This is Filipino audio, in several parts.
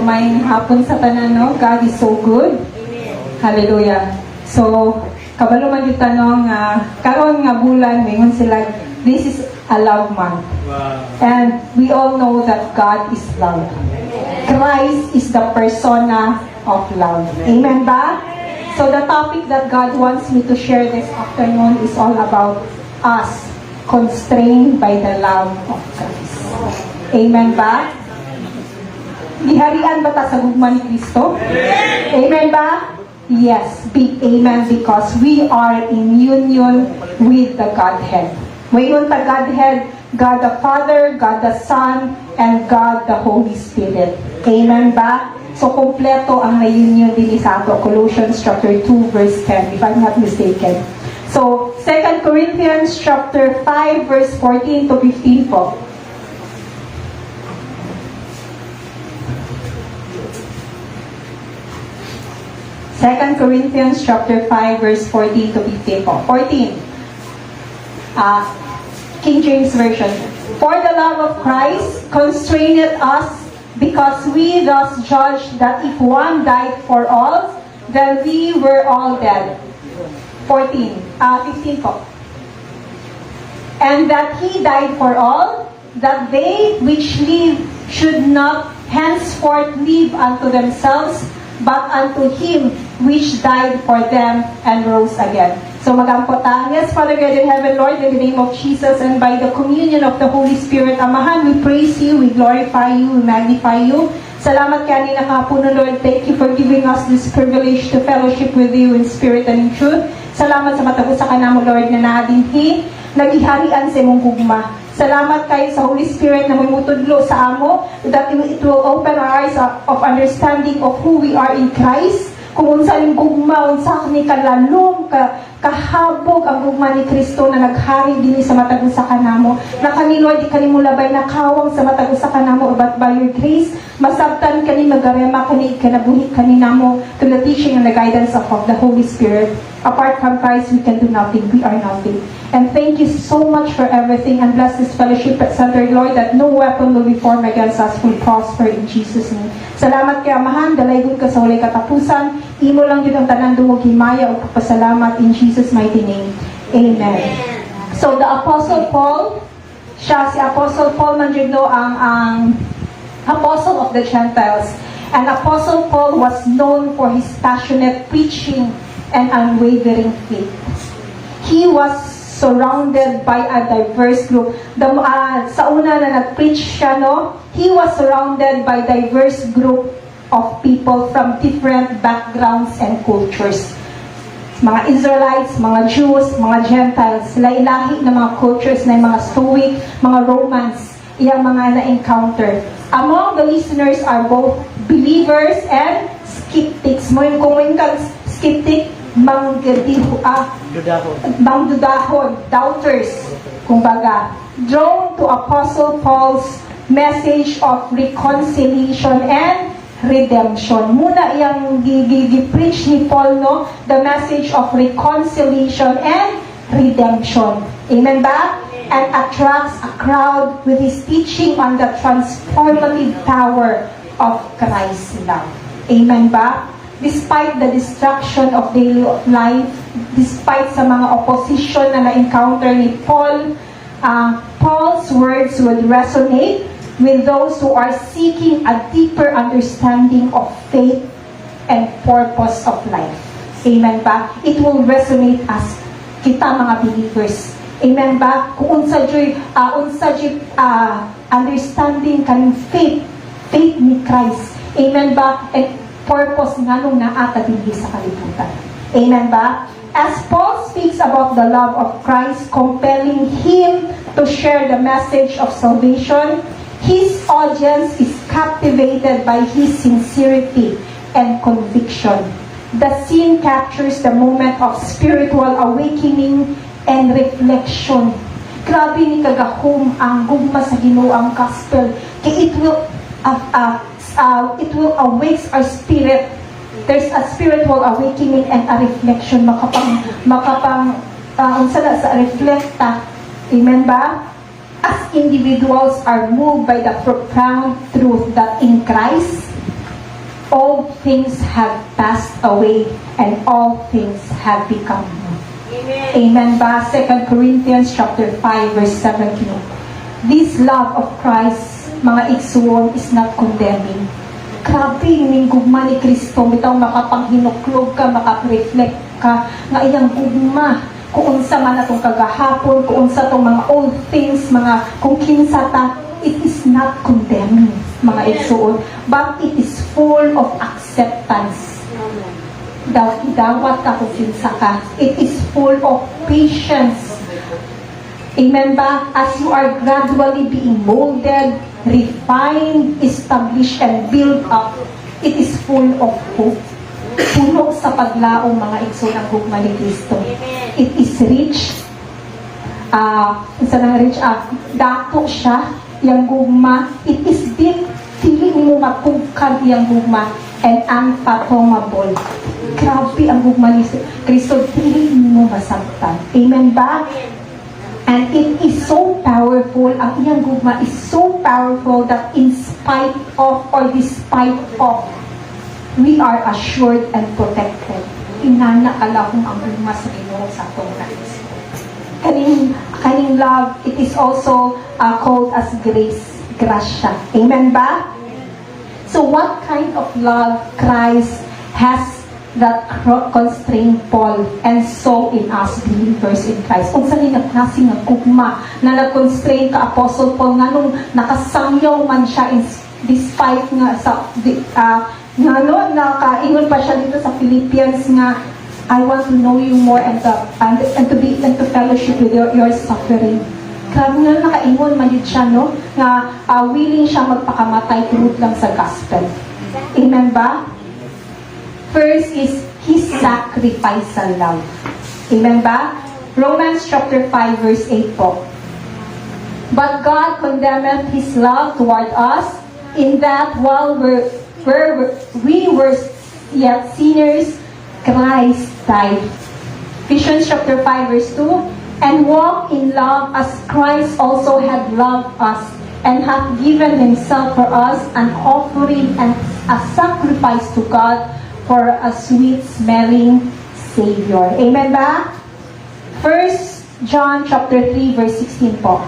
May hapon sa tanan, no? God is so good. Hallelujah. So, kabalo man yung tanong, karon nga bulan, mingon sila, this is a love month. Wow. And we all know that God is love. Christ is the persona of love. Amen ba? So the topic that God wants me to share this afternoon is all about us constrained by the love of Christ. Amen ba? Giharian ba ta sa gugma ni Kristo? Amen ba? Yes, big amen, because we are in union with the Godhead. Mayroon ta Godhead, God the Father, God the Son, and God the Holy Spirit. Amen ba? So, kompleto ang na-union din sa ato. Colossians chapter 2, verse 10, if I'm not mistaken. So, 2 Corinthians chapter 5, verse 14 to 15 po. Second Corinthians chapter 5, verse 14 to 15 po. 14. King James Version. For the love of Christ constraineth us, because we thus judge that if one died for all, then we were all dead. 15 po. And that he died for all, that they which live should not henceforth live unto themselves, but unto him which died for them and rose again. So magampotang, yes, Father God in heaven, Lord, in the name of Jesus and by the communion of the Holy Spirit, Amahan, we praise you, we glorify you, we magnify you. Salamat kanina kapuno, Lord. Thank you for giving us this privilege to fellowship with you in spirit and in truth. Salamat sa matagos sa kanamo, Lord, na naadinhi, nagiharian sa imong gugma. Salamat kayo sa Holy Spirit na mamutudlo sa amo, that it will open our eyes of understanding of who we are in Christ. Kung unsa ning gugma, unsa ni kalalom, kahabog ang gugma ni Kristo na naghari dinhi sa matagos sa kanamo. Na kani Lord, di kani mo labay nakawang sa matagos sa kanamo, but by your grace, masabtan kani magarema kani kanabuhi kani namo to the teaching and the guidance of the Holy Spirit. Apart from Christ, we can do nothing. We are nothing. And thank you so much for everything, and bless this fellowship at Center, Lord, that no weapon will be formed against us will prosper in Jesus' name. Salamat kay Amahan, dalaygon ka sa walay katapusan. Imo lang yun ang tanan dungog himaya o papasalamat in Jesus' mighty name. Amen. So the Apostle Paul, si Apostle Paul man yun ang Apostle of the Gentiles. And Apostle Paul was known for his passionate preaching and unwavering faith. He was surrounded by a diverse group. Sa una na nag-preach siya, no? He was surrounded by diverse group of people from different backgrounds and cultures. Mga Israelites, mga Jews, mga Gentiles, sila ilahi na mga cultures na mga Stoic, mga Romans, iyang mga na-encounter. Among the listeners are both believers and skeptics. Kung mo yung skeptic, mangdudahon, doubters, kumbaga. Drawn to Apostle Paul's message of reconciliation and redemption. Muna iyang gi-preach ni Paul, no? The message of reconciliation and redemption. Amen ba? And attracts a crowd with his teaching on the transformative power of Christ's love. Amen ba? Despite the distraction of daily life, despite sa mga opposition na na-encounter ni Paul, Paul's words would resonate with those who are seeking a deeper understanding of faith and purpose of life. Amen ba? It will resonate as kita mga believers. Amen ba? Kung unsa joy understanding kaning faith ni Christ. Amen ba? And purpose nga nung naata dinhi sa kalibutan. Amen ba? As Paul speaks about the love of Christ compelling him to share the message of salvation, his audience is captivated by his sincerity and conviction. The scene captures the moment of spiritual awakening and reflection. Grabe ni kagahom ang gugma sa Ginoo ang gospel. Kaya it will awake our spirit. There's a spiritual awakening and a reflection. Sa reflecta. Amen ba? As individuals are moved by the profound truth that in Christ, all things have passed away and all things have become new. Amen ba? 2 Corinthians chapter 5 verse 17. This love of Christ, mga igsuon, is not condemning. Grabe, yung gugma ni Kristo, bitaw makapanghinuklog ka, makapreflect ka, nga iyang gugma, kung unsa man atong kagahapon, kung unsa tong mga old things, mga kung kinsa ta, it is not condemning, mga igsuon, but it is full of acceptance. Dawat ka kung kinsa ka. It is full of patience. Amen ba? As you are gradually being molded, refined, established, and built up, it is full of hope. Puno sa paglaong mga igsoon ng gugma ni Kristo. It is rich. Dato siya, yung gugma. It is deep. Feeling mo mapugkad yung gugma. And unfathomable. Grabe ang gugma ni Kristo. Feeling mo masaktan. Amen ba? And it is so powerful, ang iyang gugma is so powerful that in spite of or despite of, we are assured and protected. Inanaala kong ang gugma sa Ginoo sa atong nais. Kaning love, it is also called as grace, grasya. Amen ba? So what kind of love Christ has that constrained Paul and so in us believers in Christ? Kung saan yung nagkasing ng kugma na nag-constrain ka Apostle Paul nga nung nakasangyaw man siya despite nga sa nakaingon pa siya dito sa Philippians nga I want to know you more and to be and to fellowship with your suffering. Grabe nga nakaingon man yun siya, no? Nga willing siya magpakamatay turut lang sa gospel. Amen ba? First is His sacrificial love. Amen ba? Romans chapter 5 verse 8 po. But God condemneth His love toward us in that while we were yet sinners, Christ died. Ephesians chapter 5 verse 2. And walk in love as Christ also had loved us and hath given Himself for us an offering and a sacrifice to God for a sweet-smelling Savior. Amen ba? 1 John chapter 3 verse 16 po.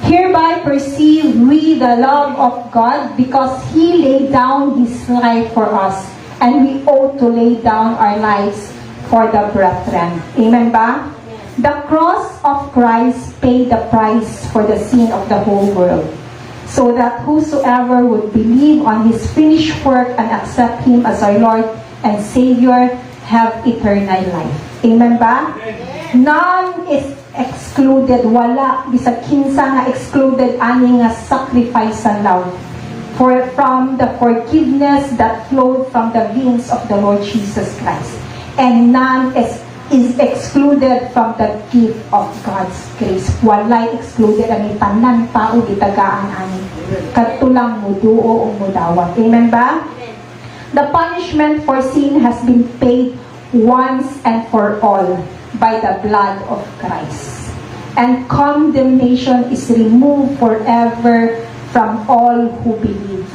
Hereby perceive we the love of God because He laid down His life for us, and we ought to lay down our lives for the brethren. Amen ba? The cross of Christ paid the price for the sin of the whole world, so that whosoever would believe on His finished work and accept Him as our Lord and Savior have eternal life. Amen ba? None is excluded. Wala. Bisag kinsa nga excluded ani nga sacrifice and love from the forgiveness that flowed from the veins of the Lord Jesus Christ. And none is excluded from the gift of God's grace. Walay excluded ani tanan tao gitagaan ani. Katulang mo duo o mo dawat. Amen ba? The punishment for sin has been paid once and for all by the blood of Christ. And condemnation is removed forever from all who believe.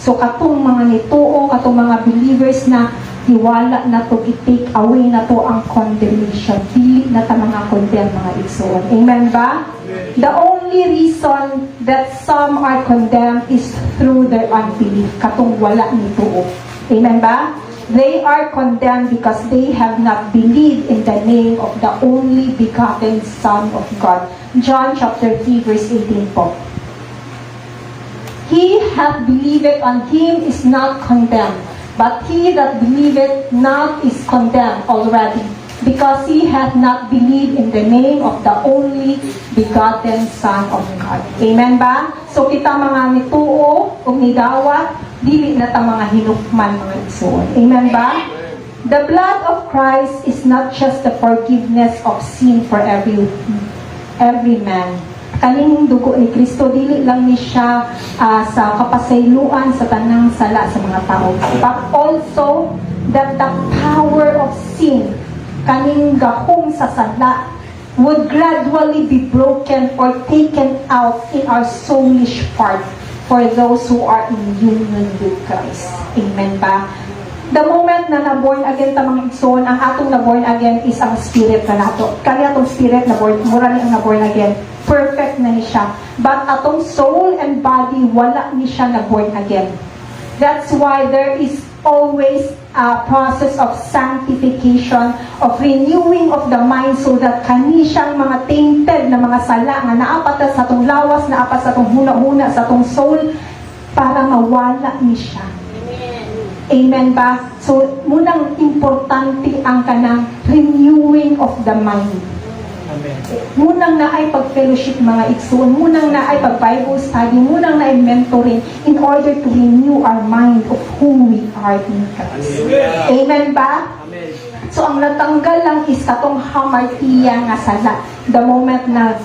So katong mga nituo, katong mga believers na tiwala na to, i-take away na to ang condemnation. Dili na ta mga condemn, mga igsoon. Amen ba? The only reason that some are condemned is through their unbelief. Katong wala nituo. Amen ba? They are condemned because they have not believed in the name of the only begotten Son of God. John chapter 3 verse 18 po. He hath believed on Him is not condemned, but he that believeth not is condemned already, because he hath not believed in the name of the only begotten Son of God. Amen ba? So kita mga nituo, kung nidawat, dili na ta mga hinukman, mga igsoon. Amen ba? The blood of Christ is not just the forgiveness of sin for every man. Kaning dugo ni Kristo, dili lang ni siya sa kapasayloan sa tanang sala sa mga tao, but also that the power of sin, kaning gahong sa sala, would gradually be broken or taken out in our soulish part for those who are in union with Christ. Amen ba? The moment na na-born again ta mga igsoon, ang atong na-born again is ang spirit na nato. Kaya atong spirit na-born, mura ni ang na-born again. Perfect na ni siya. But atong soul and body, wala ni siya na-born again. That's why there is always a process of sanctification, of renewing of the mind so that kani siyang mga tainted na mga sala nga naapat sa atong lawas, naapat sa atong huna-huna, sa atong soul, para mawala ni siya. Amen ba? So, munang importante ang kanang renewing of the mind. Amen. Munang na ay pag-fellowship mga igsoon, munang na ay pag-Bible study, munang na ay mentoring in order to renew our mind of who we are in Christ. Amen ba? Amen. So, ang natanggal lang is katong hamartiya nga sala. The moment na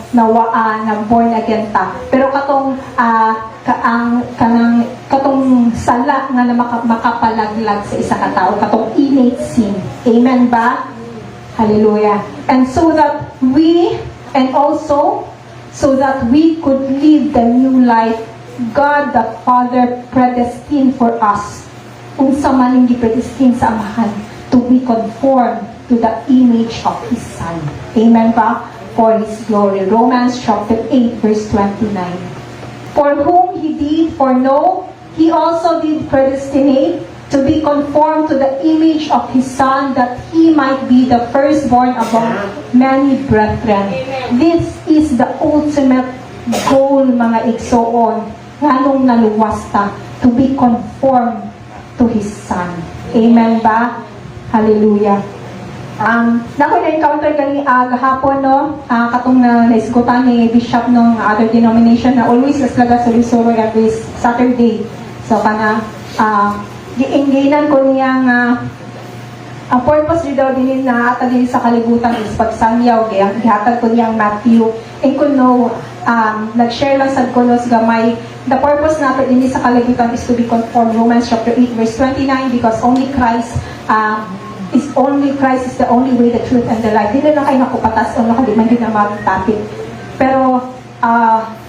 born again ta. Pero katong katong sala nga na makapalaglag sa isa ka tao, katong innate sin. Amen ba? Hallelujah. And so that we could live the new life God the Father predestined for us. Unsa man ang gipredestine sa Amahan to be conformed to the image of His Son. Amen ba? For His glory. Romans chapter 8 verse 29. For whom He did foreknow, He also did predestinate to be conformed to the image of His Son, that He might be the firstborn among many brethren. This is the ultimate goal, mga igsoon, nganong naluwasta, to be conformed to His Son. Amen ba? Hallelujah. Nakoy na-encounter kani gahapon, no? Katong naisgutan ni Bishop ng other denomination na always naslaga sa Lisoro every Saturday. So, giingginan ko niya nga ang purpose rin daw din na atag din sa kalibutan is pagsangyaw, gihatag ko niya ang Matthew. And kuno, nag-share lang sa kunos gamay, the purpose natin din sa kalibutan is to be conformed. Romans chapter 8 verse 29, because only Christ is the only way, the truth, and the life. Hindi na kayo nakupatas o nakaliman din ang mga topic. Pero,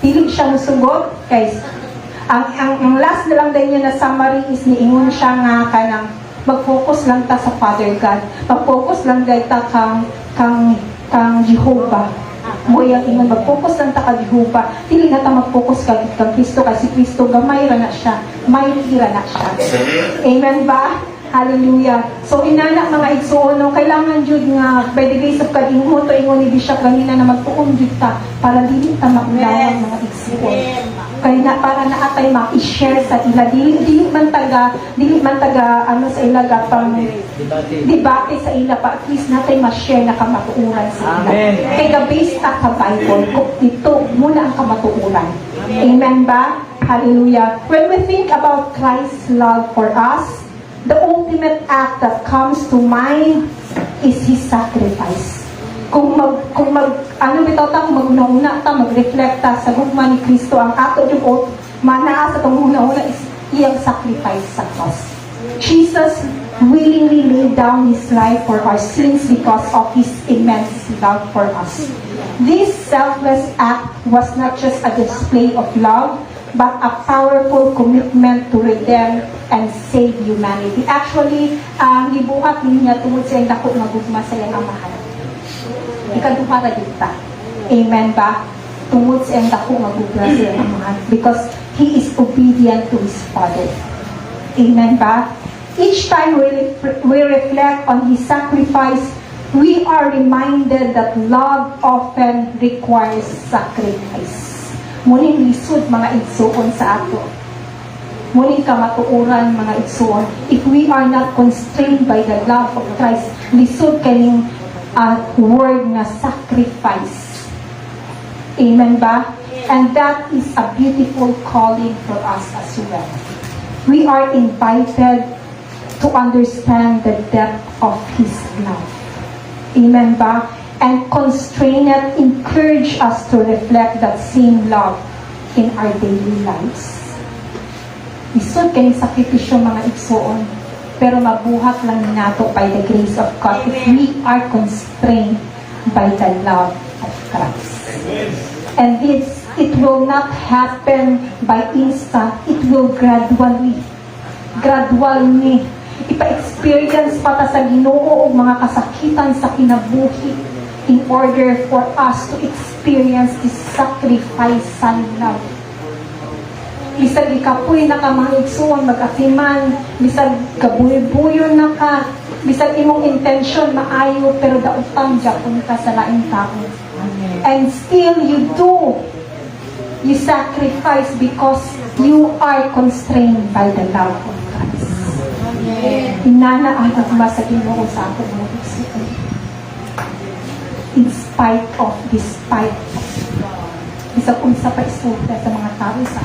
piling siya musugot, guys. Ang last na lang din niya na summary is niingon siya nga kanang mag-focus lang ta sa Father God. Mag-focus lang dahil ta kang Jehovah. Mo yung ingon, mag-focus lang ta ka Jehovah. Dili na ta mag-focus kang Kristo kasi Kristo gamay ra na siya. May tira na siya. Amen ba? Hallelujah. So, inana mga igsoon, no, kailangan jud nga by the grace of God, ingon to ingon ni Bishop kanina na magtuon jud ta para dili ta maulawan mga igsoon. Kaya na para naatay ma-share sa ila dili man taga ano sa ila pang debate sa ila pa, at least natay ma-share na kamatuoran sa ila. Kaya based ta ka Bible ko ito muna ang kamatuoran. Amen ba? Hallelujah. When we think about Christ's love for us, the ultimate act that comes to mind is His sacrifice. Kung mag-una-una ta, mag-reflect ta sa gugma ni Kristo, ang ato yung manaa sa itong una-una is iyang sacrifice sa cross. Jesus willingly laid down His life for our sins because of His immense love for us. This selfless act was not just a display of love, but a powerful commitment to redeem and save humanity. Actually, gibuhat niya tungod sa iyang dako nga gugma sa iyang Amahan. Ikaduha ra dita. Amen ba? Tungod sa iyang dako nga gugma sa iyang Amahan, because He is obedient to His Father. Amen ba? Each time we reflect on His sacrifice, we are reminded that love often requires sacrifice. Muling lisod mga igsoon sa ato. Muling kamatuoran mga igsoon. If we are not constrained by the love of Christ, lisod kaning word na sacrifice. Amen ba? And that is a beautiful calling for us as well. We are invited to understand the depth of His love. Amen ba? And constrain it, encourage us to reflect that same love in our daily lives. Isod kaning sakripisyo mga igsoon, pero mabuhat lang nato by the grace of God if we are constrained by the love of Christ. And this it will not happen by instant. It will gradually ipa-experience pa ta sa Ginoo og mga kasakitan sa kinabuhi in order for us to experience this sacrificial love. Bisag ikapoy na ka mga igsuon, mag-akiman, bisag kabuy-buyon na ka, bisag imong intention maayo, pero daotang Japon ka sa laing tao. And still you sacrifice because you are constrained by the love of Christ. Inana ang agma sa Ginoo sa ato mga igsuon. In spite of, despite of, bisag unsa pa istorya sa mga tao sa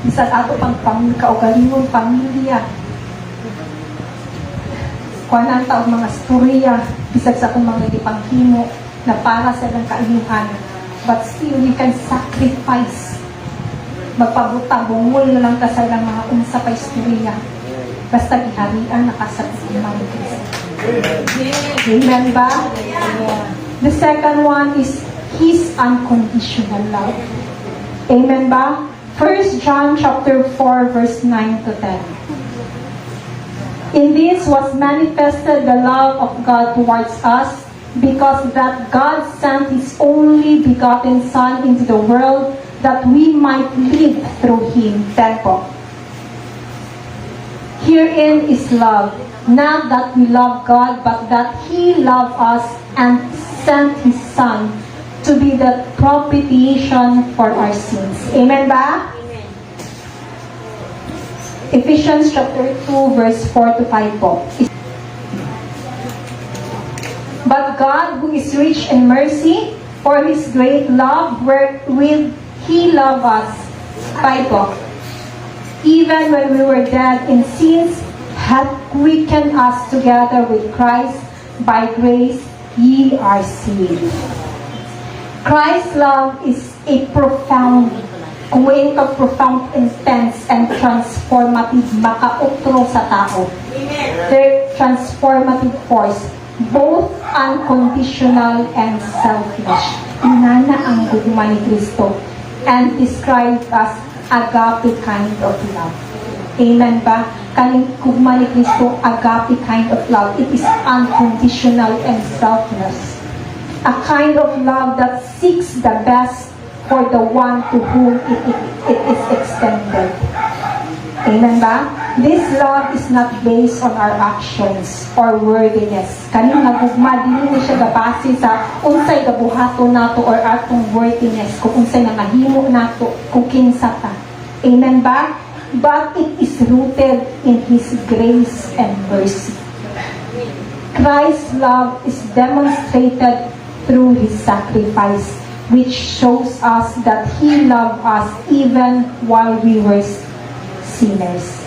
bisag ato pang kaugalingong pamilya, kuanan taog mga storya, bisag sa akong mga ipanghimo na para sa ilang kaayuhan, but still we can sacrifice, magpabuta, bungol na lang ka sa ilang mga unsa pa istorya, basta giharian na ka sa Panginoon Kristo. Amen ba? The second one is His unconditional love. Amen ba? 1 John chapter 4 verse 9 to 10. In this was manifested the love of God towards us, because that God sent His only begotten Son into the world that we might live through Him. Tempo. Herein is love, not that we love God, but that He loved us and sent His Son to be the propitiation for our sins. Amen ba? Amen. Ephesians chapter 2 verse 4 to 5 po. But God, who is rich in mercy, for His great love wherewith He loved us, 5 po, even when we were dead in sins, hath quickened us together with Christ. By grace ye are saved. Christ's love is a profound, profound, intense, and transformative, makautro sa tao. Their transformative force, both unconditional and selfless. Inana ang gugma ni Kristo, and described as agape kind of love. Amen ba? Kaning gugma ni Kristo, agape kind of love. It is unconditional and selfless. A kind of love that seeks the best for the one to whom it is extended. Amen ba? This love is not based on our actions or worthiness. Kaning nagugma, dili siya gabase sa unsay gabuhaton nato or atong worthiness, kung unsay nangahimo nato, kung kinsa ta. Amen ba? But it is rooted in His grace and mercy. Christ's love is demonstrated through His sacrifice, which shows us that He loved us even while we were sinners.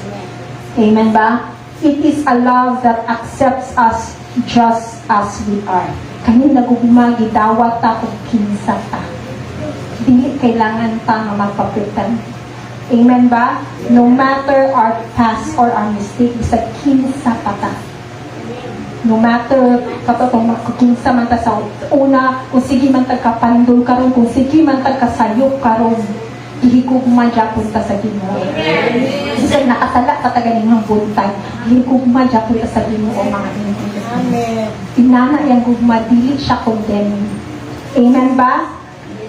Amen ba? It is a love that accepts us just as we are. Kani nagugma, gidawat ta kung kinsa ta. Dili kailangan ta nga magpapitan. Amen ba? No matter our past or our mistake, sa kinsa pa ta. No matter katotong magkukinsa man ta sa una, kung sige man tagkapandol karon, kung sige man tagkasayop karon, ihigugma gyapon ta sa Ginoo. Bisag nakasala ka ta ganing buntag, ihigugma gyapon ta sa Ginoo mga Ginoo. Amen. Inana yang gugma, dili siya condemn. Amen ba?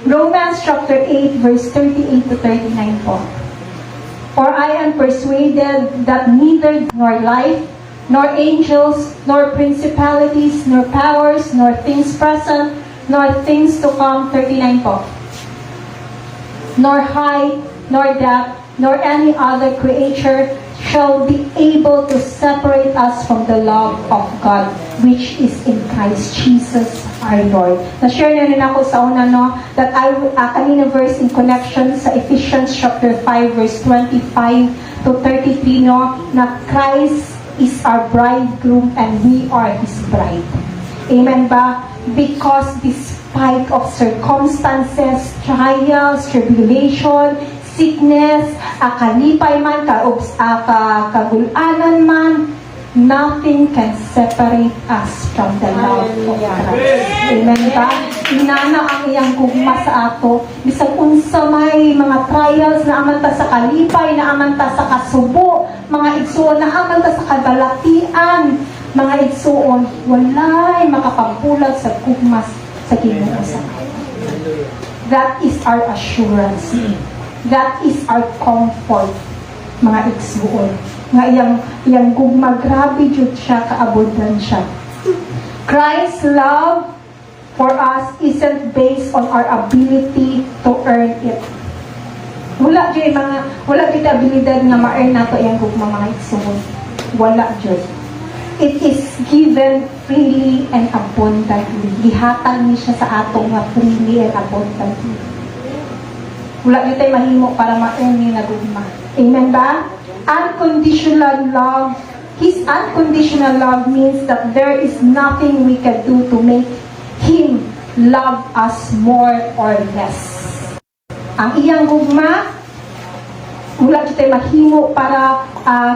Romans chapter 8 verse 38 to 39 po. For I am persuaded that neither nor life, nor angels, nor principalities, nor powers, nor things present, nor things to come, 39 po, nor height, nor depth, nor any other creature shall be able to separate us from the love of God, which is in Christ Jesus our Lord. Na-share na rin ako sa una, no, that kanina verse in connection sa Ephesians chapter 5, verse 25 to 33, no, na Christ is our bridegroom and we are His bride. Amen ba? Because despite of circumstances, trials, tribulation, sickness, kalipay man, kagulanan man, nothing can separate us from the love of Christ. Amen ba? inana ang iyang gugma sa ato. Bisag unsa may mga trials na amanta sa kalipay, na amanta sa kasubo, mga igsuon na amanta sa kabalatian, mga igsuon, walay makapagpulag sa gugma sa Ginoo sa ato. That is our assurance. That is our comfort, mga igsuon. Nga iyang gugma, grabe jud siya, kaabundan siya. Christ's love for us isn't based on our ability to earn it. Wala jud abilidad nga ma-earn nato iyang gugma, mga igsuon. Wala jud. It is given freely and abundantly. Gihatag ni siya sa ato nga freely and abundantly. Wala jud tay mahimo para ma-earn ni nga gugma. Amen ba? Unconditional love. His unconditional love means that there is nothing we can do to make Him love us more or less. Ang iyang gugma, wala dito mahimo para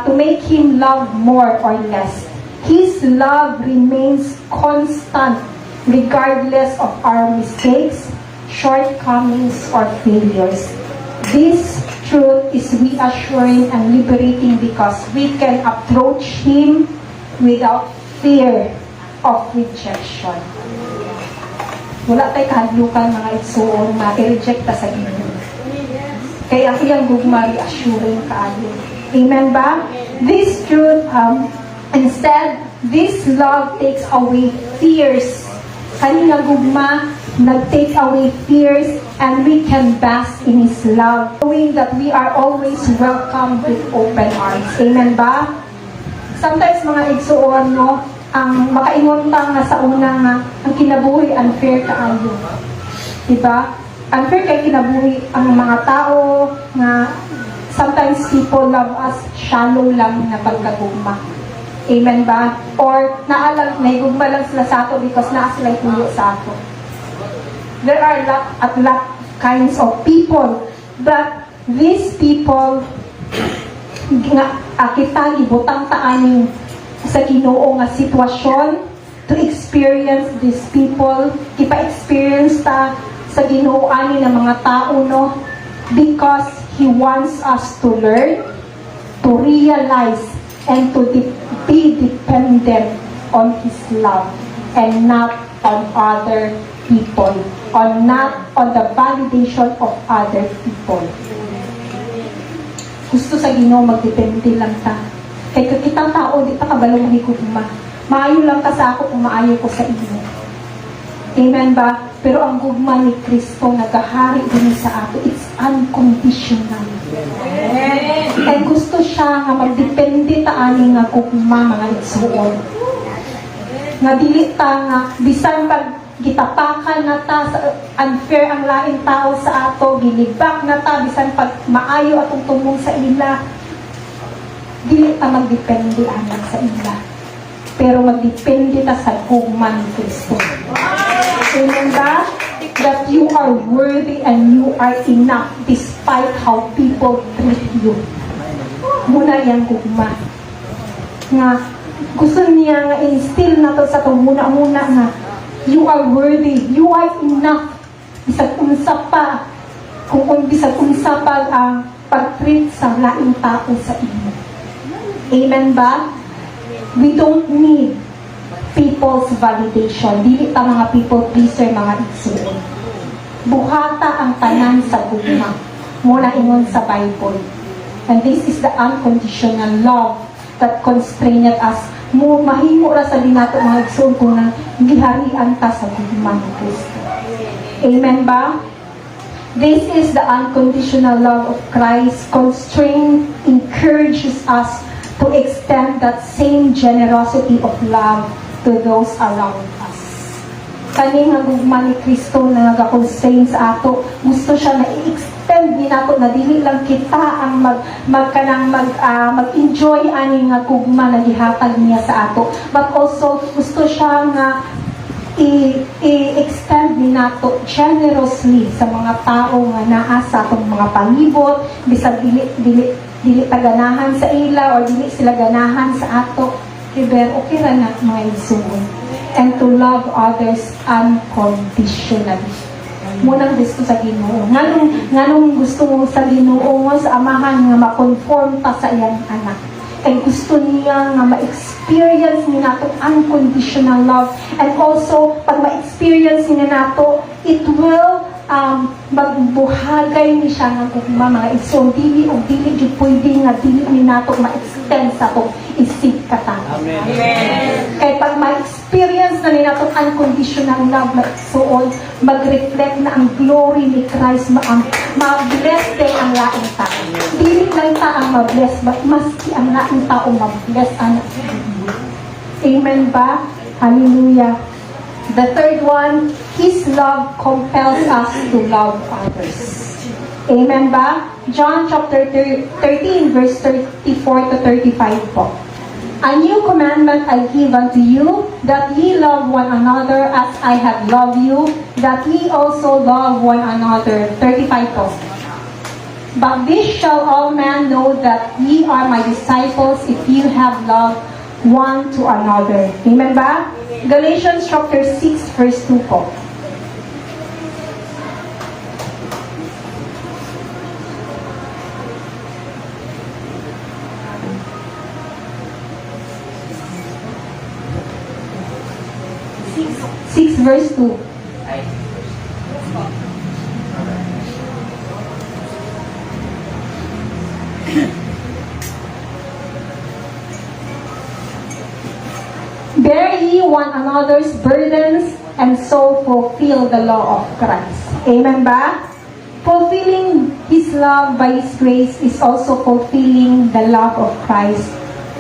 to make Him love more or less. His love remains constant regardless of our mistakes, shortcomings, or failures. This truth is reassuring and liberating because we can approach Him without fear of rejection. Wala tayo kahadlukan, mga igsuon, na i-reject sa Ginoo. Kaya ang iyang gugma, reassuring kaayo. Amen ba? This truth, instead, this love takes away fears. Kanina gugma, nag-take away fears, and we can bask in His love, knowing that we are always welcome with open arms. Amen ba? Sometimes mga igsuon, no, ang makaingon ta nga sa una nga, ang kinabuhi unfair kaayo. Diba? Unfair kay kinabuhi ang mga tao nga sometimes people love us shallow lang na pagkagugma. Amen ba? Or naalang, naigugma lang sila sa ato because naa sila tuyo sa ato. There are lot kinds of people, but these people nga kita gibutang taaning sa Ginoo nga sitwasyon to experience these people, kipa-experience ta sa Ginoo ani ng mga tao, no, because He wants us to learn, to realize, and to be dependent on His love and not on other people, not on the validation of other people. Gusto sa Ginoo magdepende lang ta. Kay kitang tao, di ta kabalong higugma. Maayo lang ka sa ako kung maayo ko sa inyo. Amen ba? Pero ang gugma ni Kristo nagahari din sa ato. It's unconditional. And gusto siya nga magdepende ta ani nga gugma, mga igsuon. Nga dili ta nga bisan pag gitapakan na ta sa unfair ang laing tao sa ato, gilibak na ta bisan pag maayo atong tumong sa ila, dili ta magdepende anak sa ila, pero magdepende ta sa gugma ni Kristo. Amen ba? That you are worthy and you are enough despite how people treat you. Muna yang gugma nga gusto niya nga instill na to sa itong muna-muna nga you are worthy, you are enough. Bisag unsa pa, kung bisag unsa pa ang pag-treat sa laing tao sa inyo. Amen ba? We don't need people's validation. Dili ta mga people pleaser, mga igsuon. Buhata ang tanan sa gugma. Muna ingon sa Bible. And this is the unconditional love that constrained us. Mahimo ra sa dinato mga igsoon kung nang giharian ta sa gugma ni Kristo. Amen ba? This is the unconditional love of Christ. Constraint encourages us to extend that same generosity of love to those around us. Kani nga gugma ni Kristo na nag-constrain sa ato, gusto siya na i-extend din nato na dili lang kita ang mag-enjoy ani nga gugma na gihatag niya sa ato, but also gusto siya nga i-extend din nato generously sa mga tao nga naa sa atong mga palibot, bisag dili taganahan sa ila or dili sila ganahan sa ato, pero okay ra na mga igsuon. and to love others unconditionally. Munang gusto sa Ginoo. Nganong gusto mo sa Ginoo mo sa amahan nga ma-conform ta sa iyang anak. Kay gusto niya nga ma-experience niya nato unconditional love. And also, pag ma-experience niya nato, it will magbuhagay ni siya ng kugma mga igsoon. Dili o dili jud pwede nga dili ni nato ma-extend sa to isip katang. Amen. Kay pag ma-experience na ni nato unconditional love na igsoon, mag-reflect na ang glory ni Christ, ma-bless din ang laing tao. Dili lang ta ang ma-bless, but maski ang laing tao ma-bless anak. Amen ba? Hallelujah. The third one, His love compels us to love others. Amen ba? John chapter 13, verse 34 to 35 po. A new commandment I give unto you, that ye love one another as I have loved you, that ye also love one another. 35 po. But this shall all men know that ye are my disciples if you have love one to another. Amen ba? Galatians chapter 6 verse 2 po. Six verse 2. Bear ye one another's burdens, and so fulfill the law of Christ. Amen ba? Fulfilling His love by His grace is also fulfilling the love of Christ.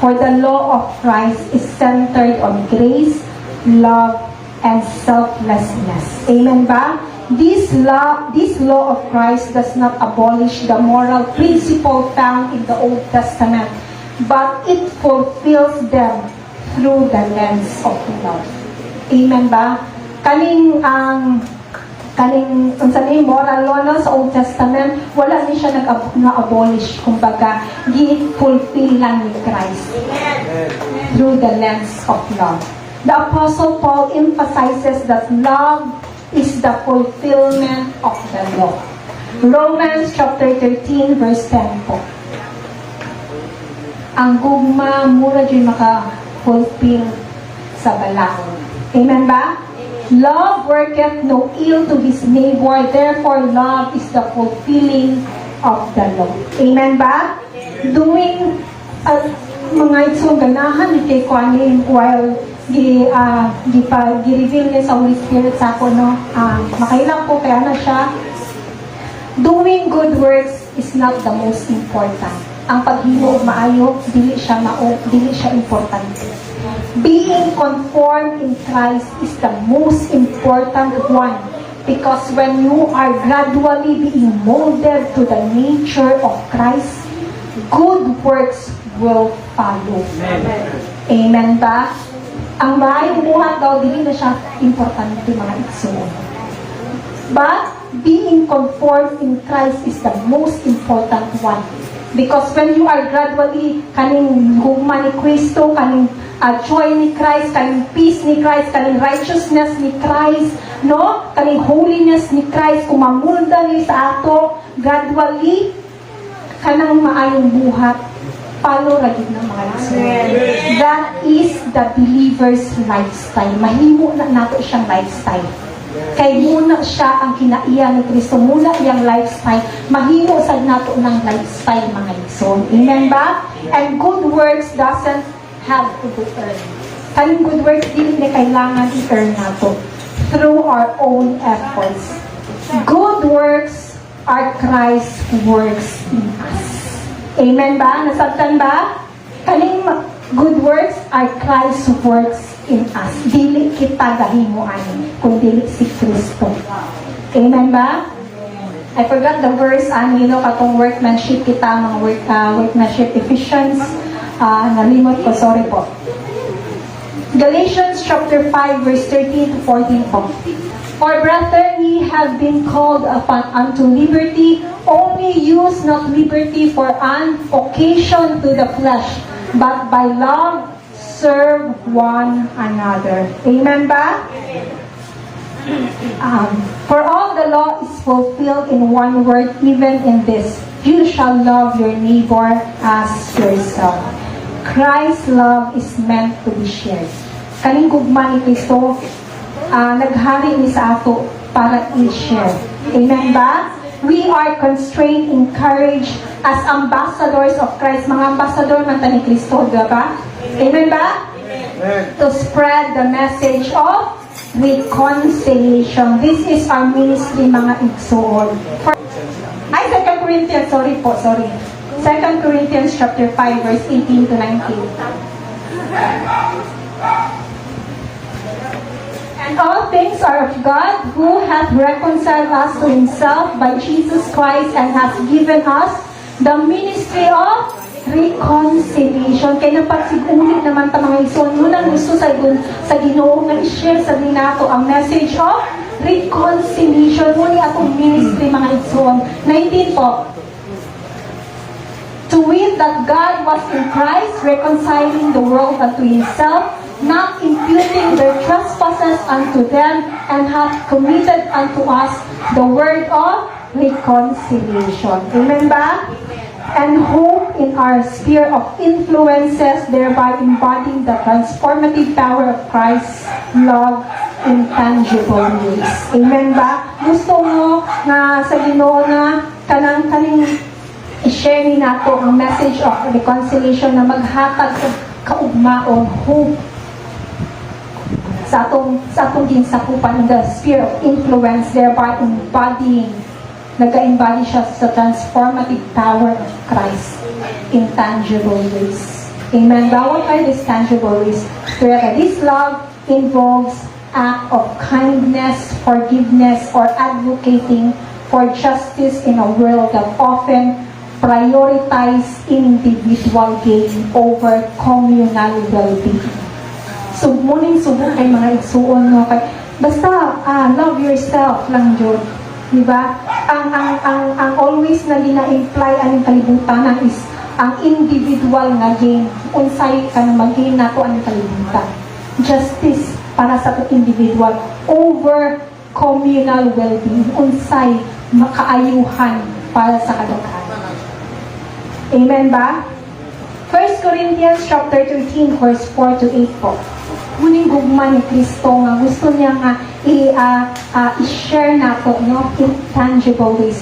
For the law of Christ is centered on grace, love, and selflessness. Amen ba? This law of Christ does not abolish the moral principle found in the Old Testament, but it fulfills them through the lens of love. Amen ba? Kaning unsa ni moral law no, sa Old Testament, wala ni siya nag-abolish, kumbaga gi-fulfill lang ni Christ through the lens of love. The Apostle Paul emphasizes that love is the fulfillment of the law. Romans chapter 13 verse 10 po. Ang gugma mura dyan maka-fulfill sa balakon. Amen ba? Love worketh no ill to his neighbor, therefore love is the fulfilling of the law. Amen ba? Doing mga itsong ganahan ni kay Kwani while gi-reveal niya sa Holy Spirit sa ako, no? Makailang po kaya na siya. Doing good works is not the most important. Ang paghimo og maayo, dili siya importante. Being conformed in Christ is the most important one, because when you are gradually being molded to the nature of Christ, good works will follow. Amen. Amen ba? Ang maayong buhat daw, dili na siya importante mga igsoon. But being conformed in Christ is the most important one. Because when you are gradually kaning gugma ni Kristo, kaning joy ni Christ, kaning peace ni Christ, kaning righteousness ni Christ, no? Kaning holiness ni Christ, kumamulda ni sa ato, gradually, kanang maayong buhat, follow ragid ng mga igsoon. That is the believer's lifestyle. Mahimo na nato siyang lifestyle. Kay muna siya ang kinaiya ni Kristo, muna iyang lifestyle, mahimo sad nato ng lifestyle mga igsoon. Amen ba? And good works doesn't have to be earned. Kaning good works dili na kailangan i-earn nato through our own efforts. Good works are Christ's works in us. Amen ba? Nasabtan ba? Kaning good works are Christ's works in us. Dili kita gahimuan, kundi si Kristo. Amen ba? I forgot the verse, katong workmanship kita, mga workmanship Ephesians. Nalimot ko, sorry po. Galatians chapter 5 verse 13 to 14 po. For brethren, ye have been called upon unto liberty, only use not liberty for an occasion to the flesh, but by love serve one another. Amen ba? For all the law is fulfilled in one word, even in this: you shall love your neighbor as yourself. Christ's love is meant to be shared. Kaning gugma ni Kristo, naghari ni sa ato para i-share. Amen ba? We are constrained, encouraged as ambassadors of Christ. Mga ambassador man ta ni Kristo, di ba? Amen ba? Amen. To spread the message of reconciliation. This is our ministry, mga igsoon. 2 Corinthians, sorry. 2 Corinthians chapter 5, verse 18 to 19. And all things are of God, who hath reconciled us to himself by Jesus Christ, and hath given us the ministry of reconciliation. Kaya napagsigunit naman ta mga ison, nung gusto sa Ginoo nga i-share sa dinato ang message of reconciliation. Muli atong ministry mga ison. 19 po. To wit that God was in Christ, reconciling the world unto himself, not imputing their trespasses unto them, and hath committed unto us the word of reconciliation. Amen ba? And hope in our sphere of influences, thereby embodying the transformative power of Christ's love in tangible ways. Amen ba? Gusto mo na sa Ginoo na kaning i-share ni nato ang message of reconciliation na maghatag kaugmaon, hope sa atong ginsakupan in the sphere of influence, thereby embodying, nag-embody siya sa transformative power of Christ in tangible ways. Amen. What are these tangible ways? This love involves act of kindness, forgiveness, or advocating for justice in a world that often prioritize individual gain over communal well-being. So, muling subok kay mga igsuon, no? Basta, love yourself lang yun. Diba? Ang always na dina-imply ang kalibutan is ang individual nga gain. Unsay ka na mag-gain nato ang kalibutan. Justice para sa individual over communal well-being. Unsay makaayuhan para sa kadaghan. Amen ba? 1 Corinthians chapter 13 verse 4 to 8 po. Muning gugma ni Kristo nga gusto niya nga i-share nato, no, in tangible ways.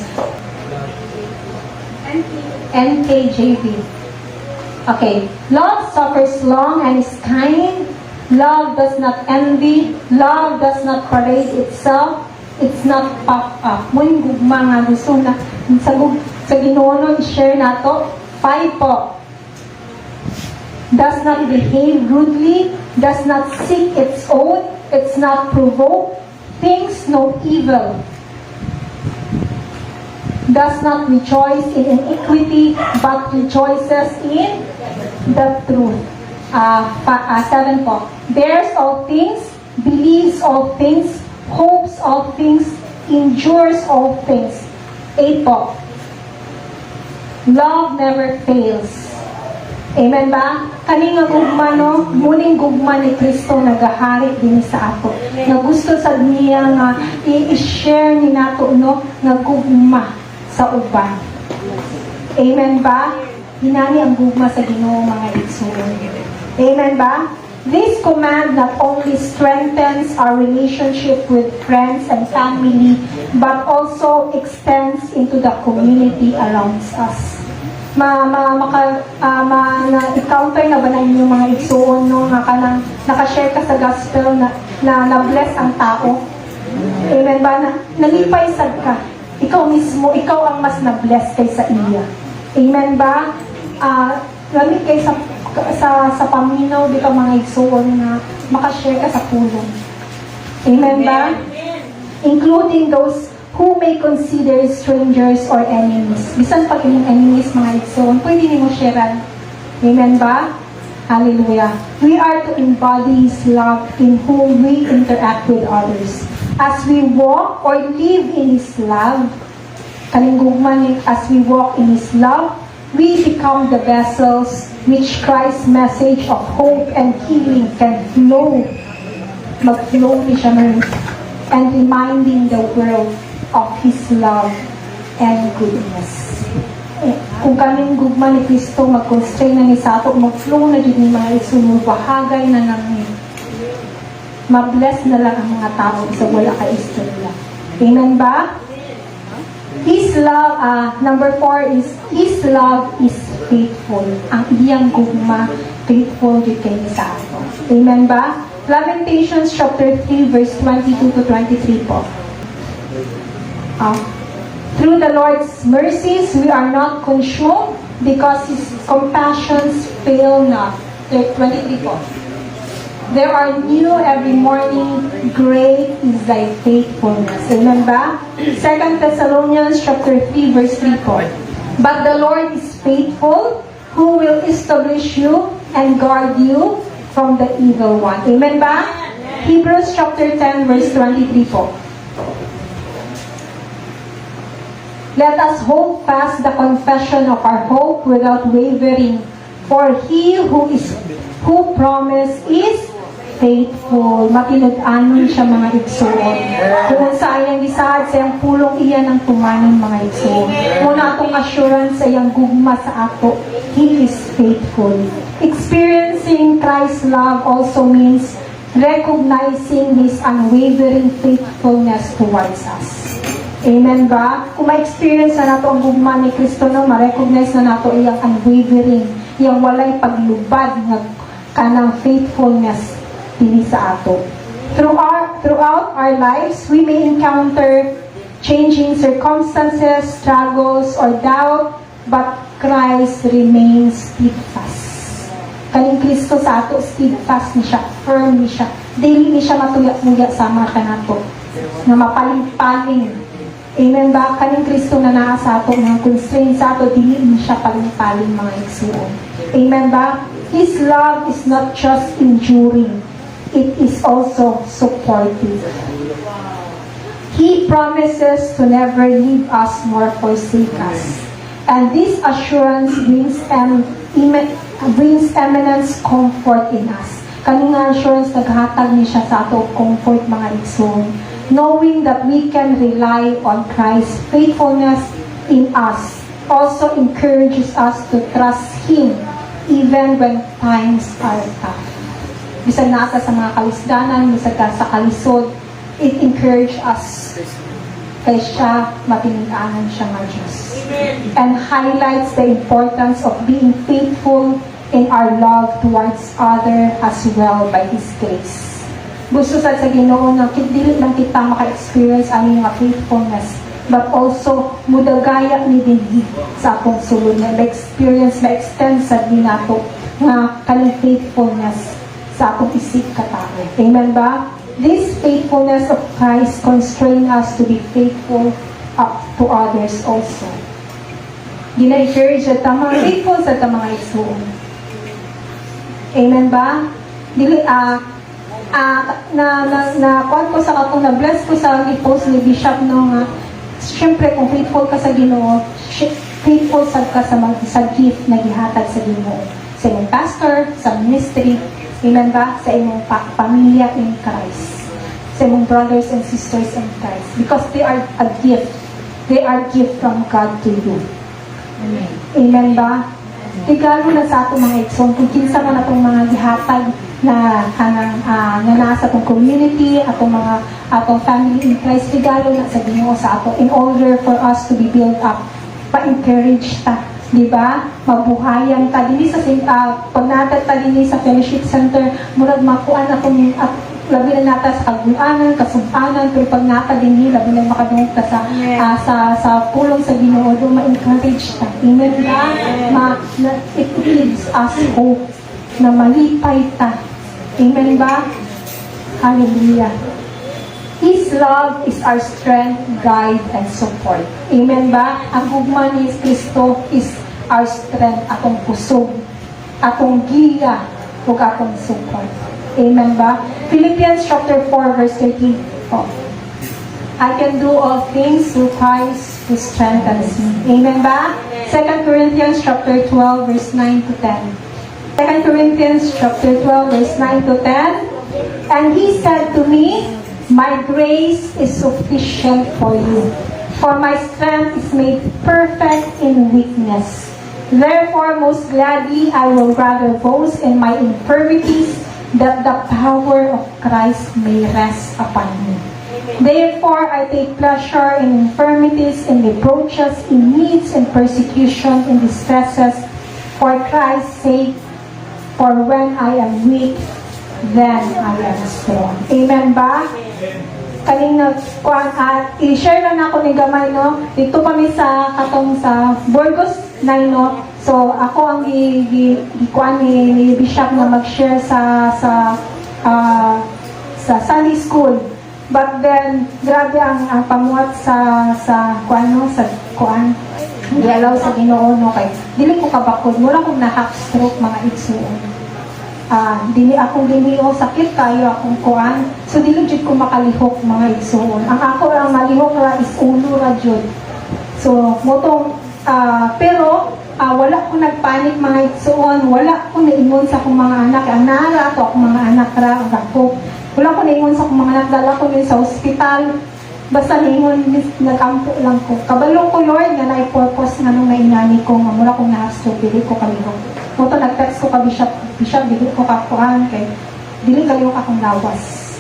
NKJV. Okay. Love suffers long and is kind. Love does not envy. Love does not parade itself. It's not puffed up. Muning gugma nga gusto na sa Ginoo i-share nato. 5 po. Does not behave rudely, does not seek its own, it's not provoked, thinks no evil, does not rejoice in iniquity, but rejoices in the truth. 7 po. Bears all things, believes all things, hopes all things, endures all things. 8 po. Love never fails. Amen ba? Kaning gugma, no? Muning gugma ni Kristo nagahari din sa ato. Na gusto sa niya nga i-share ni nato, no? Nga gugma sa uban. Amen ba? Hinani ang gugma sa Ginoo mga igsoon. Amen ba? This command not only strengthens our relationship with friends and family, but also extends into the community around us. Na-encounter na ba na inyong mga igsoon, no? Nakashare ka sa gospel na bless ang tao? Amen ba? Nalipay sad ka. Ikaw mismo, ikaw ang mas na-bless kaysa iya. Amen ba? Lamig kayo sa paminaw, di ka mga igsoon na makashare ka sa pulong. Amen ba? Including those who may consider strangers or enemies. Bisan pag inyong enemies, mga igsoon, pwede niyo sharean. Amen ba? Hallelujah. We are to embody His love in whom we interact with others. As we walk or live in His love, as we walk in His love, we become the vessels which Christ's message of hope and healing can flow, mag-flow ni siya and reminding the world of His love and goodness. Kung kaming gugma ni Kristo, mag-constrain na ni sa ato, mag-flow na dyan ni mga isunod, bahagay na namin. Ma-bless na lang ang mga tao sa wala ka istorya. Amen ba? His love, number 4 is, His love is faithful. Ang iyang gugma, faithful din kayo sa ato. Amen ba? Lamentations chapter 3 verse 22 to 23 po. Through the Lord's mercies, we are not consumed because His compassions fail not. 23 po. There are new every morning, great is thy faithfulness. Amen ba? 2 Thessalonians chapter 3 verse 3 po. But the Lord is faithful, who will establish you and guard you from the evil one. Amen ba? Hebrews chapter 10 verse 23 po. Let us hold fast the confession of our hope without wavering, for He who promised is faithful. Makinud-anon siya mga igsoon. Kung sa iyang isaad, sa iyang pulong iyan ang tumanin mga igsoon. Muna atong assurance sa iyang gugma sa ato, He is faithful. Experiencing Christ's love also means recognizing His unwavering faithfulness towards us. Amen ba? Kung ma-experience na nato ang gugma ni Kristo, no, ma-recognize na nato iyang unwavering, iyang walay paglubad ng kanang faithfulness dili sa ato. Throughout our lives, we may encounter changing circumstances, struggles, or doubt, but Christ remains steadfast. Kaning Kristo sa ato, steadfast ni siya, firm ni siya. Dili ni siya matuya-tuya sa mga kanato, na mapaling-paling. Amen ba? Kaning Kristo na naa sa ato, na constraint sa ato, dili ni siya paling-paling mga igsuon. Amen ba? His love is not just enduring, it is also supportive. He promises to never leave us nor forsake us. And this assurance brings eminence comfort in us. Kaning assurance naghatag ni siya sa ato comfort mga igsoon. Knowing that we can rely on Christ's faithfulness in us also encourages us to trust Him even when times are tough. Bisag na sa mga kalisdanan, bisag sa kalisod, it encourages us kay siya, matinigaanan siya ng Diyos. And highlights the importance of being faithful in our love towards other as well by His grace. Gusto sa Ginoo na dili lang kita maka-experience ang mga faithfulness, but also mudagaya ni dinhi sa akong sulod na experience, ma-extend sa dinato nga kaning faithfulness sa akong isip katao. Amen ba? This faithfulness of Christ constrain us to be faithful to others also. Gina-encourage at mga faithful sa mga igsoon. Amen ba? Dili kuan ko sa katong na-bless ko sa i-post ni Bishop no nga syempre kung faithful ka sa Ginoo, faithful sa gift na gihatag sa Ginoo. Sa imong pastor, sa ministry, amen ba? Sa imong pamilya in Christ. Sa imong brothers and sisters in Christ. Because they are a gift. They are gift from God to you. Amen. Amen ba? Regalo na sa atong mga igsoon, kung kinsa man atong mga gihatag na nasa atong community, atong family in Christ, regalo na sa Ginoo sa ato in order for us to be built up. Pa-encourage ta. Di ba? Mabuhayan ta. Dili sa pagnatat ta din sa fellowship center, murag makuan na kung labi na nata sa kagulanan, kasumtanan, pero pag nata din labi na makadungog ta sa pulong sa Ginoo, do ma-encourage ta. Amen ba? It gives us hope na malipay ta. Amen ba? Hallelujah. His love is our strength, guide, and support. Amen ba? Ang gugma ni Kristo is our strength, atong pusog, atong giya, ug atong support. Amen ba? Philippians chapter 4 verse 13. I can do all things through Christ who strengthens me. Amen ba? 2 Corinthians chapter 12, verse 9 to 10. 2 Corinthians chapter 12, verse 9 to 10. And he said to me, my grace is sufficient for you, for my strength is made perfect in weakness. Therefore, most gladly, I will rather boast in my infirmities, that the power of Christ may rest upon me. Therefore, I take pleasure in infirmities, in reproaches, in needs, in persecution, in distresses, for Christ's sake. For when I am weak, then I am strong. Amen ba? Kanina, i-share lang ako ni Gamay, no? Dito kami sa katong sa Burgos 9, no? So, ako ang ikuan ni Bishop na mag-share sa Sunday School. But then, grabe ang pamuhat sa kuan, dialaw sa Ginoo, no? Kay dili ko kabakod, wala kong na-half-stroke mga igsuon. Dili akong ginio, sakit kayo akong kuan. So, dili jud ko makalihok mga igsuon. Ang ako lang malihok ra is ulo ra jud. So, motong, pero, wala ko nagpanik mga igsuon, wala ko naingon sa akong mga anak. Ang nara to akong mga anak ra, ang ako. Wala ko naingon sa akong mga anak, dala ko yun sa ospital. Basta naingon, nagampo lang ko. Kabalo ko, Lord, nga na-purpose nga nung nainani ko, nga mula kong na-stroke, dili ko kalihok. Moto nag-text ko ka Bishop, dili ko kakuan, kay dili kalihok akong lawas.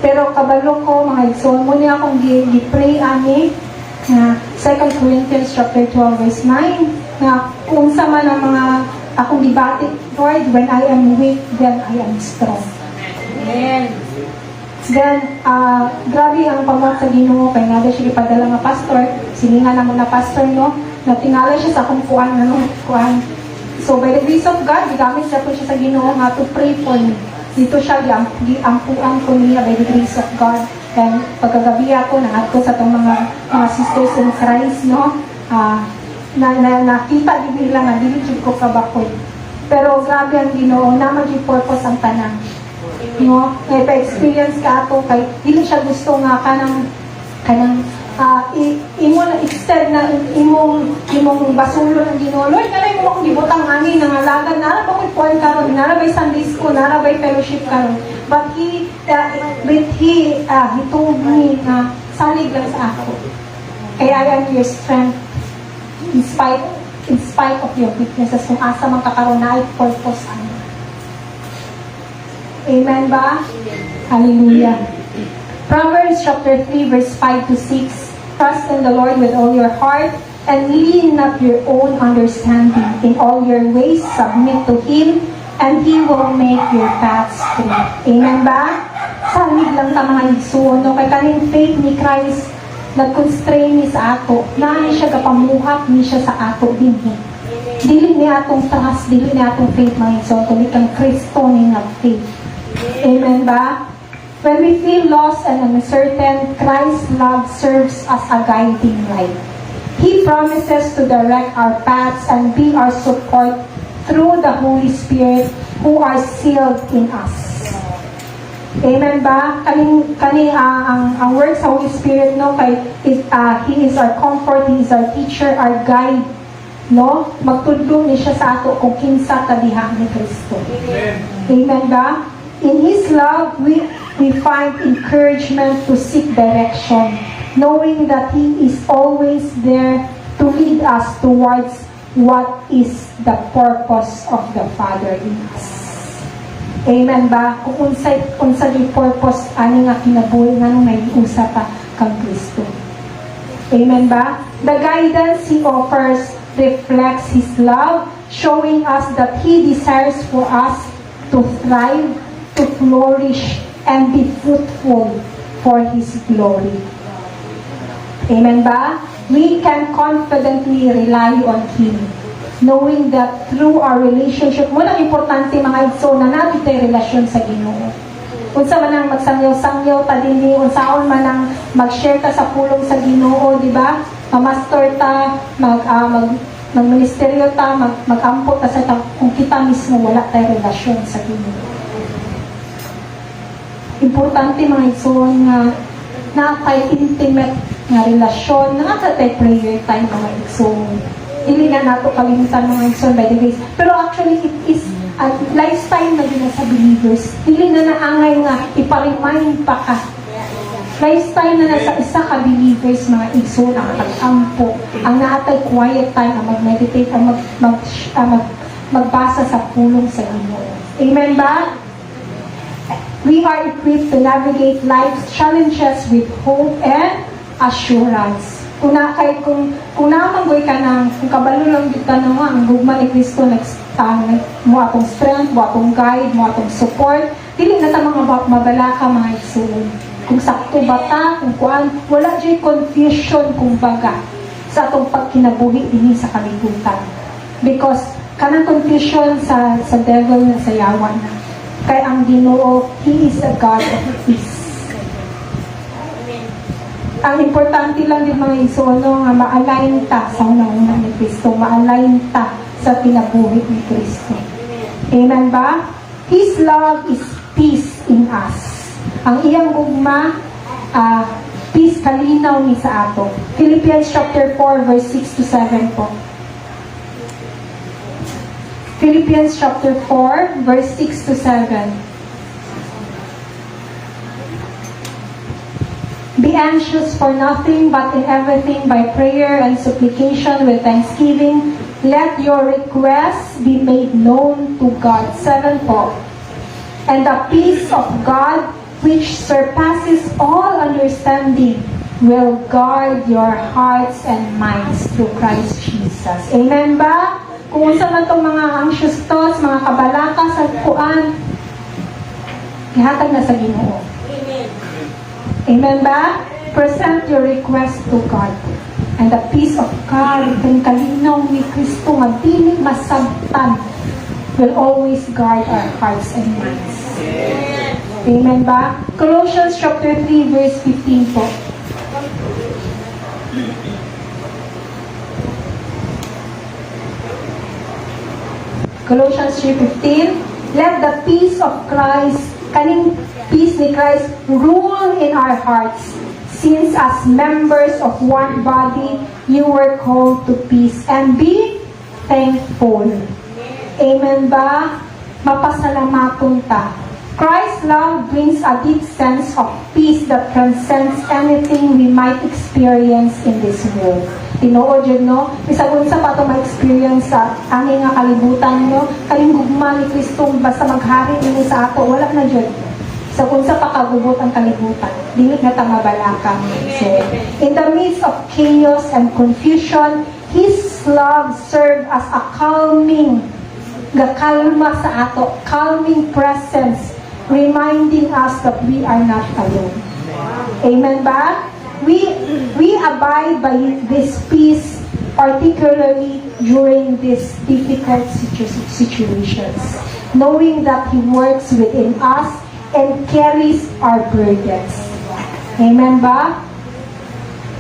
Pero kabalo ko, mga igsoon, muna akong gi-pray ani, na 2 Corinthians chapter 12 verse 9, na kung sa man ang mga akong gibati, Lord, when I am weak, then I am strong. Amen. Then, grabe ang pamawag sa Ginoo, kaya nga siya ipadala nga pastor, siningan naman na pastor, no? Natingala siya sa akong kuan, kuan. So, by the grace of God, gigamit siya po siya sa Ginoo nga to pray for me. Dito siya, giampuan ko niya by the grace of God. And pagkagabi ako, nahat ko sa itong mga sisters in Christ, no? Nakita din nila nga, diligid ko kabakod. Pero grabe ang Ginoo, naman yung purpose ang tanang. No? Kaya pa-experience ka ato, kay hindi siya gusto nga kanang imo na extend na imong basulo ng Ginoo. Lord, kanay mo akong gibutang ani nang alagan na ba ko puan karon, na by Sunday school, na by fellowship karon. But he told me na salig lang sa ako. Kaya I am your strength in spite of your weaknesses. Kung asa man kakaroon na ay purpose ano. Amen ba? Hallelujah. Proverbs chapter 3 verse 5 to 6. Trust in the Lord with all your heart and lean not your own understanding. In all your ways submit to Him and He will make your paths straight. Amen ba? Salig lang ta mga igsuon. No? Kay kaning faith ni Christ nag-constrain ni sa ato. Nani siya kapamuhat ni siya sa ato din. Dili niya atong trust, dili niya atong faith mga igsuon. Kundi kang Kristo ni nga faith. Amen ba? When we feel lost and uncertain, Christ's love serves as a guiding light. He promises to direct our paths and be our support through the Holy Spirit who are sealed in us. Amen ba? Ang work sa Holy Spirit, no, He is our comfort, He is our teacher, our guide. No? Magtudlong ni siya sa ato kung kinsa tadiha ni Kristo. Amen. Amen ba? In His love, we find encouragement to seek direction, knowing that He is always there to lead us towards what is the purpose of the Father in us. Amen ba? Kung unsa yung purpose, ani nga kinabuhi nga nung nag-iusa pa kang Kristo. Amen ba? The guidance He offers reflects His love, showing us that He desires for us to thrive, to flourish, and be fruitful for His glory. Amen ba? We can confidently rely on Him, knowing that through our relationship, muna importante mga igso na natin tayo relasyon sa Ginoo. Unsa man ang magsangyaw-sangyaw ta dinhi, unsaon man ang mag-share ta sa pulong sa Ginoo, di ba? Mamastor ta, magministeryo ta, mag-ampo ta sa ta, kung kita mismo wala tayo relasyon sa Ginoo. Importante mga igsoon nga na kay intimate nga relasyon, na kay prayer time mga igsoon. Dili na nato kalimutan mga igsoon by the grace. Pero actually, it is a lifestyle na din sa believers. Dili na naangay nga iparemind pa ka. Lifestyle na nasa isa ka believers, mga igsoon, ang pag-ampo, ang naatay quiet time, ang mag-meditate, ang magbasa sa pulong sa Ginoo. Amen ba? We are equipped to navigate life's challenges with hope and assurance. Kung namanggoy ka ng, kung kabalo lang dito na nga, ang gugma ni Kristo mo atong strength, mo atong guide, mo atong support, dili na ta mga mabala ka mga igsoon. Kung sakto ba ta, kung kuan, wala dyan confusion kung baga sa atong pagkinabuhi din sa kalibutan. Because kanang confusion sa devil na sayawan na. Kaya ang Ginoo, He is a God of peace. Ang importante lang din mga isono nga ma-align ta sa unang ni Kristo, ma-align ta sa pinabuhi ni Kristo. Amen ba? His love is peace in us. Ang iyang gugma, peace kalinaw ni sa ato. Philippians chapter 4 verse 6 to 7 po. Philippians chapter 4 verse 6 to 7. Be anxious for nothing, but in everything by prayer and supplication with thanksgiving, let your requests be made known to God. 7 po. And the peace of God, which surpasses all understanding, will guard your hearts and minds through Christ Jesus. Amen ba? Kung unsa man itong mga anxious thoughts, mga kabalaka sa kuan, ihatag na sa Ginoo. Amen. Amen ba? Present your request to God. And the peace of God, itong kalinaw ni Kristo, nga dili masabtan, will always guard our hearts and minds. Amen ba? Colossians chapter 3 verse 15 po. Colossians 3:15, let the peace of Christ, kaning peace ni Christ, rule in our hearts, since as members of one body, you were called to peace, and be thankful. Amen ba? Mapasalamaton ta. Christ's love brings a deep sense of peace that transcends anything we might experience in this world. Tinuod yun, no? Bisag unsa pa ito ma-experience sa aming nga kalibutan, no? Kaling gugma ni Kristo, basta maghari nini sa ato, wala na dyan. Bisag unsa pa kagubot ang kalibutan. Dili na mabalaka. So, in the midst of chaos and confusion, His love served as a calming, gakalma sa ato, calming presence, reminding us that we are not alone. Amen ba? We abide by this peace, particularly during these difficult situations, knowing that He works within us and carries our burdens. Amen ba?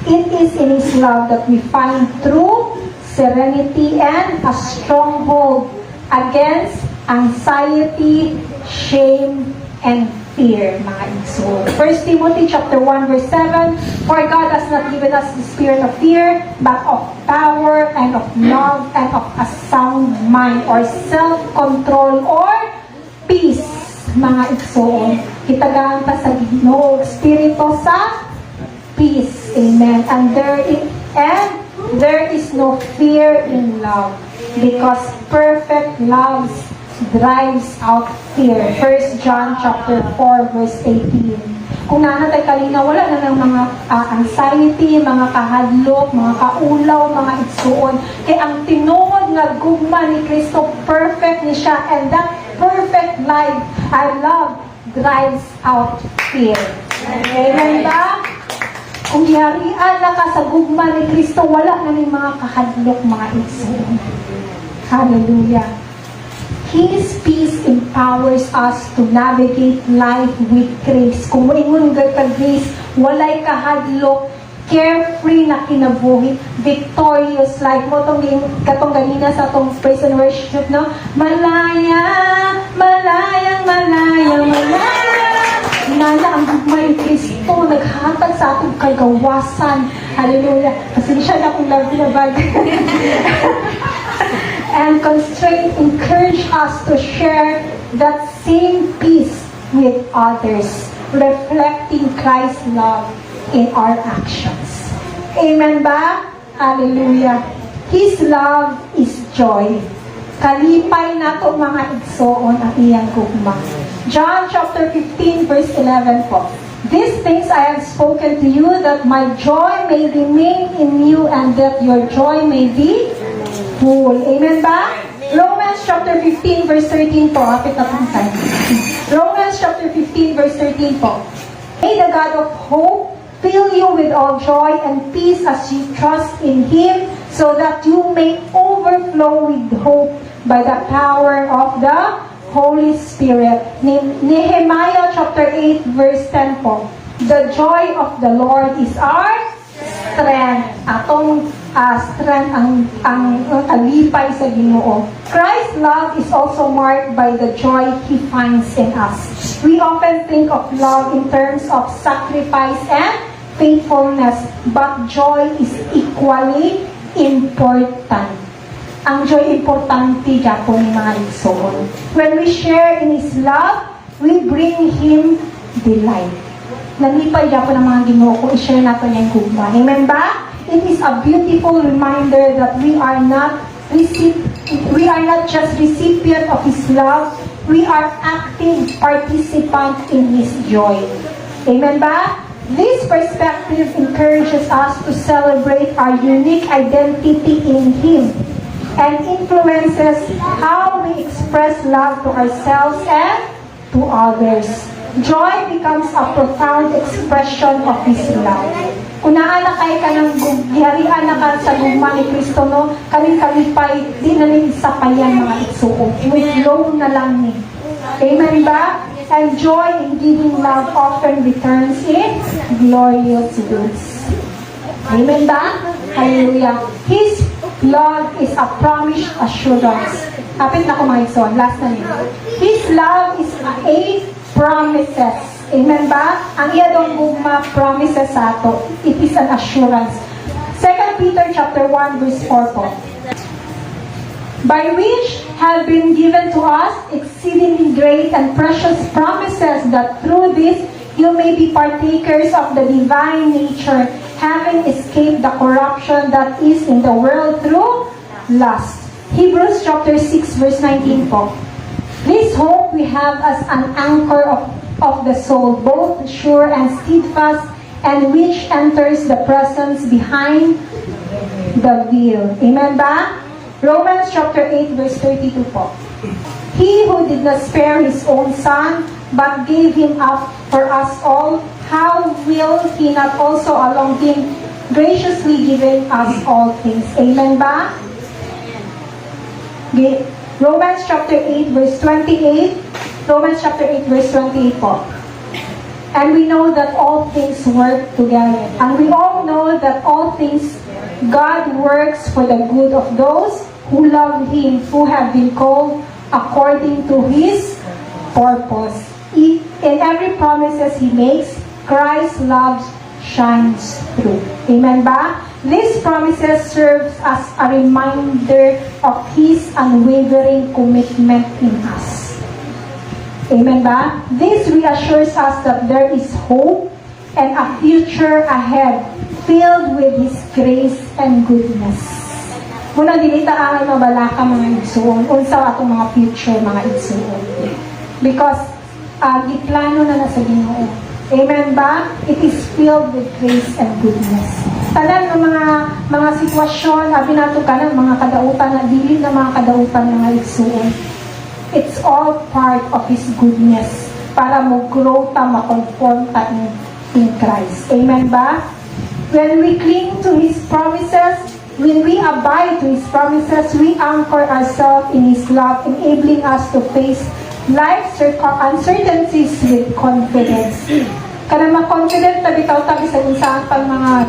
It is in His love that we find true serenity and a stronghold against anxiety, shame, and fear, mga igso. 1 Timothy chapter 1 verse 7, for God has not given us the spirit of fear, but of power and of love and of a sound mind or self-control or peace, mga igsoon. Kitagaan ta sa Ginoo, Espiritu sa peace. Amen. And there is no fear in love, because perfect love drives out fear. 1 John chapter 4 verse 18. Kung nanatay kalina, wala na ng mga anxiety, mga kahadlok, mga kaulaw, mga igsuon. Kaya ang tinuod nga gugma ni Kristo, perfect ni siya, and that perfect life, I love, drives out fear. Amen ba? Kung yarian na ka sa gugma ni Kristo, wala na ng mga kahadlok, mga igsuon. Hallelujah. His peace empowers us to navigate life with grace. Kung moingon ka grace, walay kahadlok, carefree na kinabuhi, victorious life. Mo katong ganina sa atong praise and worship, no? Malaya, malayang, malaya, malaya. Nala ang gugma ni Kristo. Kristo, naghatag sa atong kagawasan. Hallelujah. Kasi siya na kung love na bag. And constraint encourage us to share that same peace with others, reflecting Christ's love in our actions. Amen ba? Hallelujah. His love is joy. Kalipay na to mga igsoon ang iyang gugma. John chapter 15 verse 11 po. These things I have spoken to you that my joy may remain in you and that your joy may be full. Amen ba? Romans chapter 15 verse 13 po. Kapit na pong time. Romans chapter 15 verse 13 po. May the God of hope fill you with all joy and peace as you trust in Him, so that you may overflow with hope by the power of the Holy Spirit. Nehemiah chapter 8 verse 10 po. The joy of the Lord is our strength. Atong strength ang alipay sa Ginoo. Christ's love is also marked by the joy He finds in us. We often think of love in terms of sacrifice and faithfulness, but joy is equally important. Ang joy importante Japon ni mga igsoon. When we share in His love, we bring Him delight. Nalipay Japon ang mga Ginoo kung i-share natin yung gugma. Amen ba? It is a beautiful reminder that we are not just recipient of His love, we are active participant in His joy. Amen ba? This perspective encourages us to celebrate our unique identity in Him and influences how we express love to ourselves and to others. Joy becomes a profound expression of His love. Kung naalakay ka ng giharian na ka sa gugma ni Kristo, no, kalipay, di na rin isa pa yan mga igsuon. Flow na lang ni. Amen ba? And joy in giving love often returns in glorious goods. Amen ba? Hallelujah. His love is a promised assurance. Kapit na ko mga igsoon. Last na nila. His love is a promises. Amen ba? Ang iya dong gugma promises sa ato. It is an assurance. 2 Peter chapter 1 verse 4 po. By which have been given to us exceedingly great and precious promises, that through this you may be partakers of the divine nature, having escaped the corruption that is in the world through lust. Hebrews chapter 6 verse 19 po. This hope we have as an anchor of the soul, both sure and steadfast, and which enters the presence behind the veil. Amen ba? Romans chapter 8 verse 32 po. He who did not spare His own Son, but gave Him up for us all, how will He not also along Him graciously giving us all things? Amen ba? Romans chapter 8 verse 28. Romans chapter 8 verse 28 po. And we know that all things work together. And we all know that all things God works for the good of those who love Him, who have been called according to His purpose. In every promises He makes, Christ's love shines through. Amen ba? These promises serves as a reminder of His unwavering commitment in us. Amen ba? This reassures us that there is hope and a future ahead filled with His grace and goodness. Muna dilita ang mabalaka mga igsuon, unsa atong mga future mga igsuon. Because giplano na nasa Ginoo. Amen ba? It is filled with grace and goodness. Tanan ng mga sitwasyon, abi nato kanang mga kadautan na dili na mga kadautan mga igsuon. It's all part of His goodness para mo grow ta, makonform ta in Christ. Amen ba? When we cling to His promises, when we abide to His promises, we anchor ourselves in His love, enabling us to face life's uncertainties with confidence. Kana ma-confident na bitaw tabi sa unsaan pang mga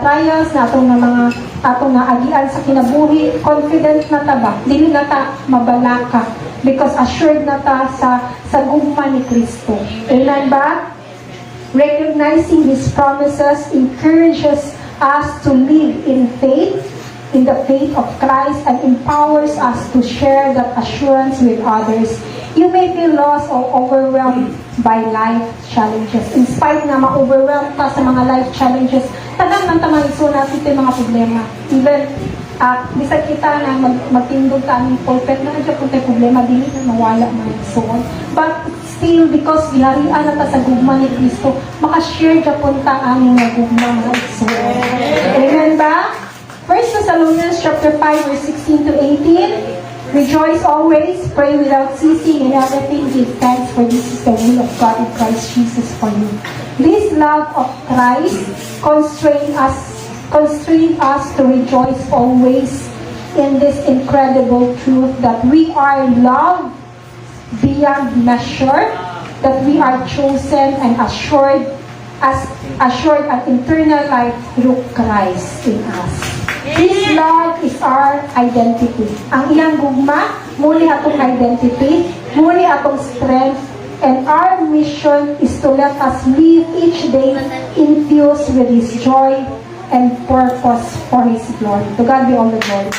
trials na atong nga agian sa kinabuhi, confident na ta ba? Dili na ta mabalaka because assured na ta sa gugma ni Kristo. Amen ba? Recognizing His promises encourages us to live in faith, in the faith of Christ, and empowers us to share that assurance with others. You may feel lost or overwhelmed by life challenges. In spite na ma-overwhelmed ka sa mga life challenges, tagang man tamang iso natin ito yung mga problema. Even, bisag kita na magtindog ka aming pulpit na adya kung tayo problema, dili na mawala man so on. But still, because giharian na ta sa gugma ni Kristo, makashare dya punta aming mga gugma mga so on. Amen ba? 1 Thessalonians chapter 5, verse 16 to 18. Rejoice always, pray without ceasing, in everything give thanks, for this is the will of God in Christ Jesus for you. This love of Christ constrain us to rejoice always in this incredible truth that we are loved beyond measure, that we are chosen and assured an eternal life through Christ in us. His love is our identity. Ang iyang gugma, muli atong identity, muli atong strength, and our mission is to let us live each day infused with His joy and purpose for His glory. To God be all the glory.